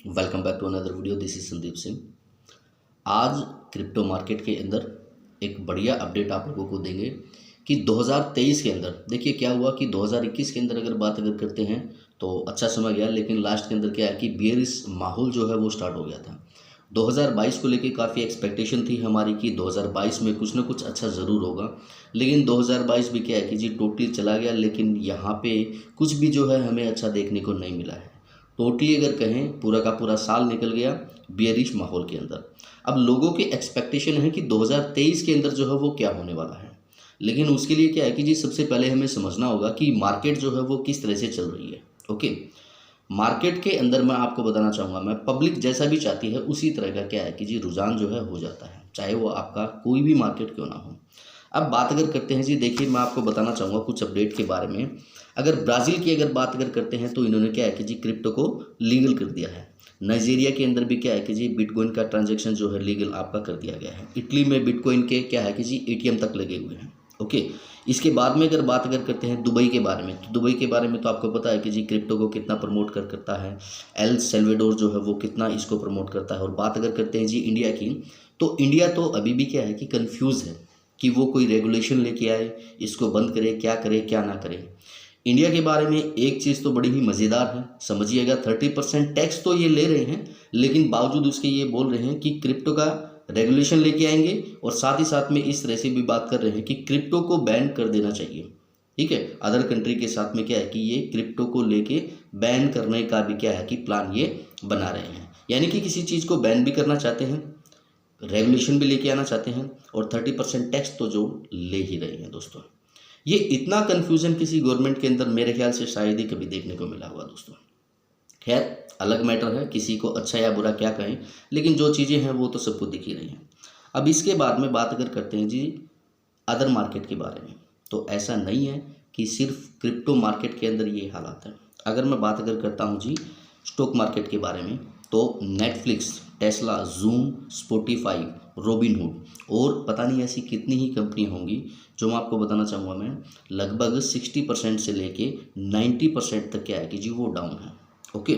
Welcome back to another video. This is Sandeep Singh. आज crypto market के अंदर एक बढ़िया अपडेट आप लोगों को देंगे कि 2023 के अंदर देखिए क्या हुआ कि 2021 के अंदर अगर करते हैं तो अच्छा समय गया, लेकिन लास्ट के अंदर क्या है कि बेयरिश माहौल जो है वो स्टार्ट हो गया था। 2022 को लेके काफ़ी एक्सपेक्टेशन थी हमारी कि 2022 में कुछ ना कुछ अच्छा ज़रूर होगा, लेकिन 2022 भी क्या है कि जी टोटली चला गया। लेकिन यहाँ पे कुछ भी जो है हमें अच्छा देखने को नहीं मिला है। टोटली अगर कहें पूरा का पूरा साल निकल गया बियरिश माहौल के अंदर। अब लोगों की एक्सपेक्टेशन है कि 2023 के अंदर जो है वो क्या होने वाला है, लेकिन उसके लिए क्या है कि जी सबसे पहले हमें समझना होगा कि मार्केट जो है वो किस तरह से चल रही है। ओके, मार्केट के अंदर मैं आपको बताना चाहूँगा, मैं पब्लिक जैसा भी चाहती है उसी तरह का क्या है कि जी रुझान जो है हो जाता है, चाहे वो आपका कोई भी मार्केट क्यों ना हो। अब बात अगर करते हैं जी, देखिए मैं आपको बताना चाहूँगा कुछ अपडेट के बारे में। अगर ब्राज़ील की अगर बात करते हैं तो इन्होंने क्या है कि जी क्रिप्टो को लीगल कर दिया है। नाइजीरिया के अंदर भी क्या है कि जी बिटकॉइन का ट्रांजैक्शन जो है लीगल आपका कर दिया गया है। इटली में बिटकॉइन के क्या है कि जी एटीएम तक लगे हुए हैं। ओके, इसके बाद में अगर बात करते हैं दुबई के बारे में, तो दुबई के बारे में तो आपको पता है कि जी क्रिप्टो को कितना प्रमोट करता है। एल सेल्वेडोर जो है वो कितना इसको प्रमोट करता है। और बात अगर करते हैं जी इंडिया की, तो इंडिया तो अभी भी क्या है कि कंफ्यूज है कि वो कोई रेगुलेशन लेके आए, इसको बंद करे क्या ना करे। इंडिया के बारे में एक चीज़ तो बड़ी ही मज़ेदार है, समझिएगा। 30% टैक्स तो ये ले रहे हैं, लेकिन बावजूद उसके ये बोल रहे हैं कि क्रिप्टो का रेगुलेशन लेके आएंगे, और साथ ही साथ में इस तरह से भी बात कर रहे हैं कि क्रिप्टो को बैन कर देना चाहिए। ठीक है, अदर कंट्री के साथ में क्या है कि ये क्रिप्टो को लेके बैन करने का भी क्या है कि प्लान ये बना रहे हैं। यानी कि किसी चीज़ को बैन भी करना चाहते हैं, रेगुलेशन भी लेके आना चाहते हैं, और 30% टैक्स तो जो ले ही रहे हैं दोस्तों। ये इतना कन्फ्यूज़न किसी गवर्नमेंट के अंदर मेरे ख्याल से शायद ही कभी देखने को मिला हुआ दोस्तों। खैर, अलग मैटर है, किसी को अच्छा या बुरा क्या कहें, लेकिन जो चीज़ें हैं वो तो सबको दिख ही रही हैं। अब इसके बाद में बात अगर करते हैं जी अदर मार्केट के बारे में, तो ऐसा नहीं है कि सिर्फ क्रिप्टो मार्केट के अंदर ये हालात है। अगर मैं बात अगर करता हूँ जी स्टॉक मार्केट के बारे में, तो नेटफ्लिक्स, टेस्ला, जूम, स्पॉटिफाई, रोबिनहुड और पता नहीं ऐसी कितनी ही कंपनी होंगी जो मैं आपको बताना चाहूँगा। मैं लगभग 60% से लेके 90% तक क्या है कि जी वो डाउन है। ओके,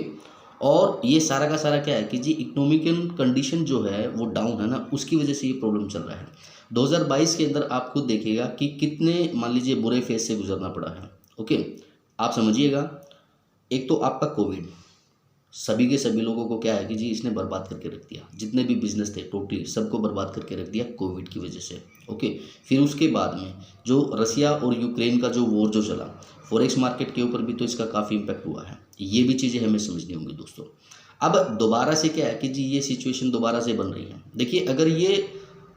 और ये सारा का सारा क्या है कि जी इकोनॉमिकल कंडीशन जो है वो डाउन है ना, उसकी वजह से ये प्रॉब्लम चल रहा है। 2022 के अंदर आप खुद देखिएगा कि कितने मान लीजिए बुरे फेज से गुजरना पड़ा है। ओके, आप समझिएगा, एक तो आपका कोविड सभी के सभी लोगों को क्या है कि जी इसने बर्बाद करके रख दिया। जितने भी बिजनेस थे टोटली सबको बर्बाद करके रख दिया कोविड की वजह से। ओके, फिर उसके बाद में जो रसिया और यूक्रेन का जो वॉर जो चला, फॉरेक्स मार्केट के ऊपर भी तो इसका काफ़ी इम्पैक्ट हुआ है। ये भी चीज़ें हमें समझनी होंगी दोस्तों। अब दोबारा से क्या है कि जी ये सिचुएशन दोबारा से बन रही है। देखिए, अगर ये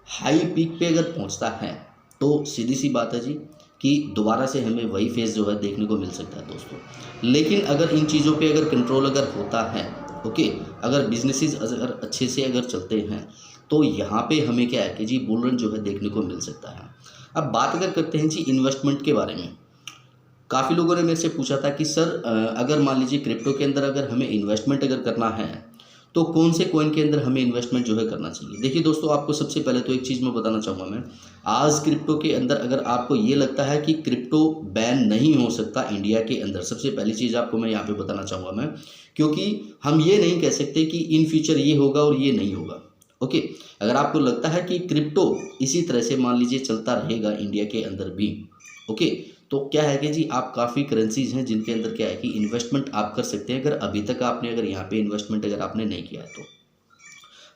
हाई पीक पे अगर पहुंचता है तो सीधी सी बात है जी कि दोबारा से हमें वही फेज़ जो है देखने को मिल सकता है दोस्तों। लेकिन अगर इन चीज़ों पे अगर कंट्रोल अगर होता है, ओके, अगर बिजनेसेस अगर अच्छे से अगर चलते हैं, तो यहाँ पे हमें क्या है कि जी बुल रन जो है देखने को मिल सकता है। अब बात अगर करते हैं जी इन्वेस्टमेंट के बारे में, काफ़ी लोगों ने मेरे से पूछा था कि सर अगर मान लीजिए क्रिप्टो के अंदर अगर हमें इन्वेस्टमेंट अगर करना है तो कौन से कॉइन के अंदर हमें इन्वेस्टमेंट जो है करना चाहिए। देखिए दोस्तों, आपको सबसे पहले तो एक चीज़ मैं बताना चाहूँगा। मैं आज क्रिप्टो के अंदर अगर आपको ये लगता है कि क्रिप्टो बैन नहीं हो सकता इंडिया के अंदर, सबसे पहली चीज़ आपको मैं यहाँ पे बताना चाहूँगा मैं, क्योंकि हम ये नहीं कह सकते कि इन फ्यूचर ये होगा और ये नहीं होगा। ओके, अगर आपको लगता है कि क्रिप्टो इसी तरह से मान लीजिए चलता रहेगा इंडिया के अंदर भी, ओके, तो क्या है कि जी आप काफ़ी करेंसीज हैं जिनके अंदर क्या है कि इन्वेस्टमेंट आप कर सकते हैं, अगर अभी तक आपने अगर यहाँ पे इन्वेस्टमेंट अगर आपने नहीं किया है तो।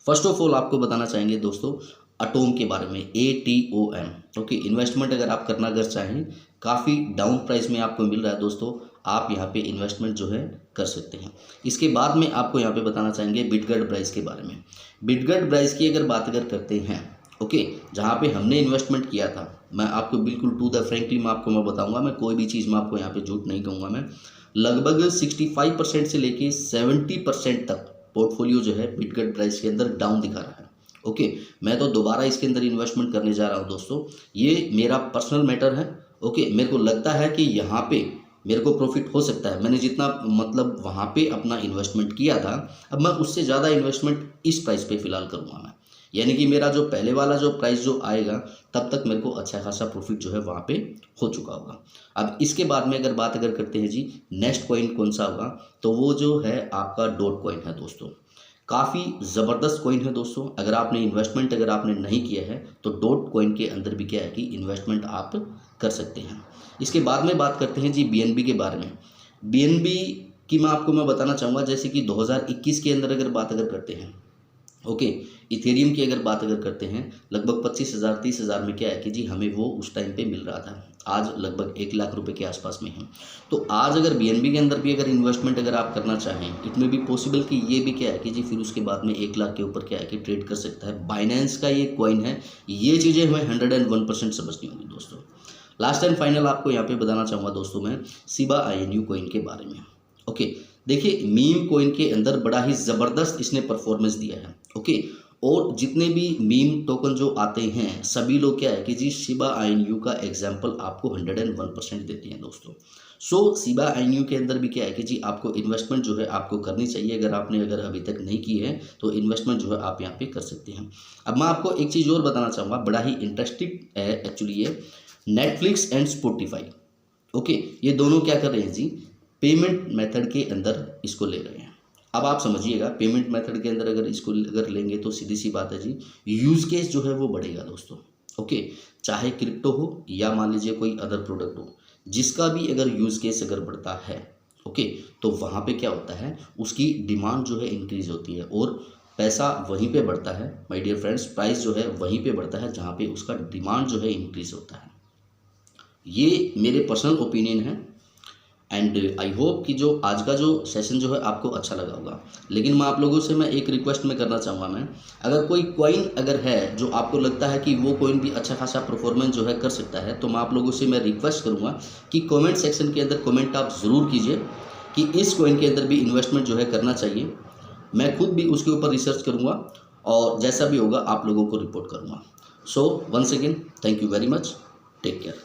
फर्स्ट ऑफ ऑल आपको बताना चाहेंगे दोस्तों अटोम के बारे में, ATOM। ओके, इन्वेस्टमेंट अगर आप करना अगर चाहें, काफ़ी डाउन प्राइस में आपको मिल रहा है दोस्तों, आप यहाँ पे इन्वेस्टमेंट जो है कर सकते हैं। इसके बाद में आपको यहाँ पे बताना चाहेंगे बिटगेट ब्राइस के बारे में। बिटगेट ब्राइस की अगर बात अगर करते हैं, ओके, जहाँ पे हमने इन्वेस्टमेंट किया था, मैं आपको बिल्कुल टू द फ्रेंकली मैं बताऊंगा, मैं कोई भी चीज़ मैं आपको यहाँ पे झूठ नहीं कहूँगा। मैं लगभग 65% से लेके 70% तक पोर्टफोलियो जो है बिटगेट प्राइस के अंदर डाउन दिखा रहा है। ओके, मैं तो दोबारा इसके अंदर इन्वेस्टमेंट करने जा रहा हूँ दोस्तों, ये मेरा पर्सनल मैटर है। ओके, मेरे को लगता है कि यहाँ पे मेरे को प्रॉफिट हो सकता है। मैंने जितना मतलब वहाँ पे अपना इन्वेस्टमेंट किया था, अब मैं उससे ज़्यादा इन्वेस्टमेंट इस प्राइस पे फिलहाल करूँगा मैं। यानी कि मेरा जो पहले वाला जो प्राइस जो आएगा तब तक मेरे को अच्छा खासा प्रॉफिट जो है वहाँ पे हो चुका होगा। अब इसके बाद में अगर बात करते हैं जी नेक्स्ट कॉइन कौन सा होगा, तो वो जो है आपका डॉट कॉइन है दोस्तों। काफ़ी ज़बरदस्त कॉइन है दोस्तों। अगर आपने इन्वेस्टमेंट अगर आपने नहीं किया है तो डॉट कॉइन के अंदर भी क्या है कि इन्वेस्टमेंट आप कर सकते हैं। इसके बाद में बात करते हैं जी बीएनबी के बारे में। बीएनबी की मैं बताना चाहूँगा, जैसे कि 2021 के अंदर अगर बात करते हैं, ओके, इथेरियम की अगर बात करते हैं, लगभग 25,000 30,000 में क्या है कि जी हमें वो उस टाइम पे मिल रहा था। आज लगभग 1 लाख रुपए के आसपास में है। तो आज अगर बीएनबी के अंदर भी अगर इन्वेस्टमेंट अगर आप करना चाहें, इट में भी पॉसिबल कि ये भी क्या है कि जी फिर उसके बाद में 1 लाख के ऊपर क्या है कि ट्रेड कर सकता है। बाइनेंस का ये कॉइन है। ये चीज़ें हमें 101% समझनी होगी दोस्तों। लास्ट एंड फाइनल आपको यहाँ पे बताना चाहूँगा दोस्तों मैं शिबा INU कॉइन के बारे में। ओके, देखिए मीम कॉइन के अंदर बड़ा ही ज़बरदस्त इसने परफॉर्मेंस दिया है। ओके, और जितने भी मीम टोकन जो आते हैं सभी लोग क्या है कि जी शिबा INU का एग्जाम्पल आपको 101% देते हैं दोस्तों। सो शिबा INU के अंदर भी क्या है कि जी आपको इन्वेस्टमेंट जो है आपको करनी चाहिए। अगर आपने अभी तक नहीं की है तो इन्वेस्टमेंट जो है आप यहाँ पे कर सकते हैं। अब मैं आपको एक चीज़ और बताना चाहूँगा, बड़ा ही इंटरेस्टिंग है एक्चुअली ये। नेटफ्लिक्स एंड स्पॉटिफाई, ओके, ये दोनों क्या कर रहे हैं जी पेमेंट मेथड के अंदर इसको ले रहे हैं। अब आप समझिएगा, पेमेंट मेथड के अंदर अगर इसको अगर लेंगे तो सीधी सी बात है जी यूज़ केस जो है वो बढ़ेगा दोस्तों। ओके, चाहे क्रिप्टो हो या मान लीजिए कोई अदर प्रोडक्ट हो, जिसका भी अगर यूज़ केस अगर बढ़ता है, ओके, तो वहाँ पे क्या होता है उसकी डिमांड जो है इंक्रीज होती है और पैसा वहीं पे बढ़ता है माय डियर फ्रेंड्स। प्राइस जो है वहीं पे बढ़ता है जहाँ पे उसका डिमांड जो है इंक्रीज होता है। ये मेरे पर्सनल ओपिनियन है एंड आई होप कि जो आज का जो सेशन जो है आपको अच्छा लगा होगा। लेकिन मैं आप लोगों से मैं एक रिक्वेस्ट में करना चाहूँगा, मैं अगर कोई कॉइन अगर है जो आपको लगता है कि वो कॉइन भी अच्छा खासा परफॉर्मेंस जो है कर सकता है, तो मैं आप लोगों से मैं रिक्वेस्ट करूँगा कि कमेंट सेक्शन के अंदर कमेंट आप ज़रूर कीजिए कि इस कॉइन के अंदर भी इन्वेस्टमेंट जो है करना चाहिए। मैं खुद भी उसके ऊपर रिसर्च करूँगा और जैसा भी होगा आप लोगों को रिपोर्ट करूँगा। So once again thank you very much, take care.